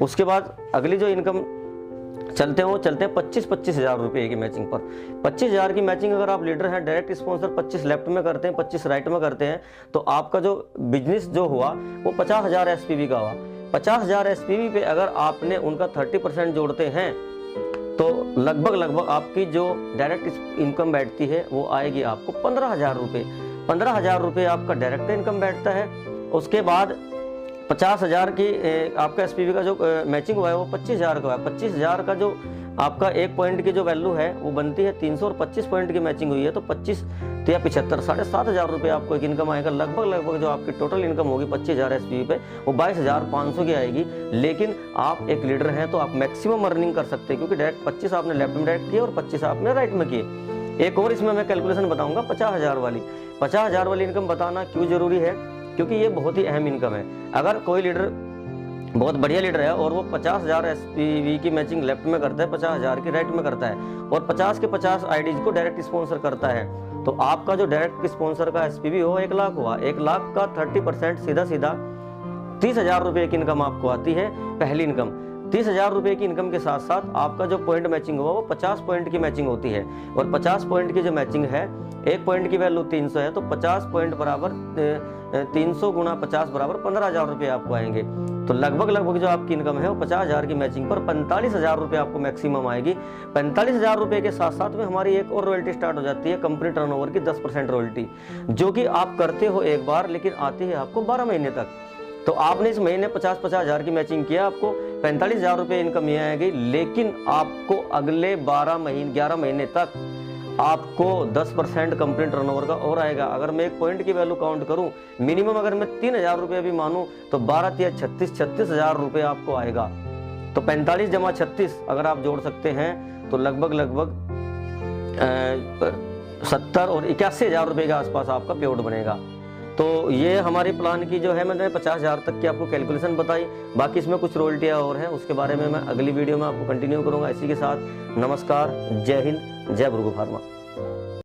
उसके बाद अगली जो इनकम चलते हैं वो चलते हैं 25-25 हज़ार रुपये की मैचिंग पर। 25 हज़ार की मैचिंग अगर आप लीडर हैं, डायरेक्ट स्पॉन्सर 25 लेफ्ट में करते हैं, 25 राइट में करते हैं, तो आपका जो बिजनेस जो हुआ वो 50,000 एसपीवी का हुआ। 50,000 एसपीवी पे अगर आपने उनका 30% जोड़ते हैं तो लगभग आपकी जो डायरेक्ट इनकम बैठती है वो आएगी आपको 15,000 रुपये। 15,000 रुपये आपका डायरेक्ट इनकम बैठता है। उसके बाद 50,000 की आपका एसपीवी का जो मैचिंग हुआ है वो 25,000 का है। 25,000 का जो आपका एक पॉइंट की जो वैल्यू है वो बनती है 300 और 25 पॉइंट की मैचिंग हुई है तो 25 या 75 7,500 रुपये आपको एक इनकम आएगा। लगभग जो आपकी टोटल इनकम होगी 25,000 एसपीवी पे वो 22,500 की आएगी। लेकिन आप एक लीडर हैं तो आप मैक्सिमम अर्निंग कर सकते हैं, क्योंकि डायरेक्ट 25 आपने लेफ्ट में डायरेक्ट किए और 25 आपने राइट में किए। एक और इसमें मैं कैलकुलेशन बताऊंगा 50,000 वाली। 50,000 वाली इनकम बताना क्यों जरूरी है, क्योंकि ये बहुत ही अहम इनकम है। अगर कोई लीडर बहुत बढ़िया लीडर है और वो 50,000 एसपीवी की मैचिंग लेफ्ट में करता है, 50,000 की राइट में करता है और 50 के 50 आईडीज को डायरेक्ट स्पॉन्सर करता है, तो आपका जो डायरेक्ट स्पॉन्सर का एसपीवी हो 1 लाख हुआ। 1 लाख का 30% सीधा 30,000 रुपये की इनकम आपको आती है, पहली इनकम। 30,000 रुपये की इनकम के साथ साथ आपका जो पॉइंट मैचिंग हुआ वो 50 पॉइंट की मैचिंग होती है और 50 पॉइंट की जो मैचिंग है, एक पॉइंट की वैल्यू 300 है तो 50 पॉइंट बराबर 300 गुणा 50 बराबर 15,000 रुपये आपको आएंगे। तो लगभग जो आपकी इनकम है वो 50,000 की मैचिंग पर 45,000 रुपये आपको मैक्सिमम आएगी। 45,000 रुपये के साथ साथ में हमारी एक और रॉयल्टी स्टार्ट हो जाती है, कंपनी टर्नओवर की 10% रॉयल्टी, जो कि आप करते हो एक बार लेकिन आती है आपको 12 महीने तक। तो आपने इस महीने 50-50 हज़ार की मैचिंग किया, आपको 45,000 रुपये इनकम ये आएगी, लेकिन आपको अगले 11 महीने तक आपको 10% कंपनी टर्नओवर का और आएगा। अगर मैं एक पॉइंट की वैल्यू काउंट करूं, मिनिमम अगर मैं 3,000 रुपये भी मानूं तो 12 या 36 हज़ार रुपये आपको आएगा। तो 45 जमा 36 अगर आप जोड़ सकते हैं तो लगभग 70 और 81 हज़ार रुपये के आसपास आपका पेआउट बनेगा। तो ये हमारी प्लान की जो है, मैंने 50,000 तक की आपको कैलकुलेशन बताई। बाकी इसमें कुछ रॉयल्टियाँ और हैं, उसके बारे में मैं अगली वीडियो में आपको कंटिन्यू करूँगा। इसी के साथ नमस्कार, जय हिंद, जय भृगु फार्मा।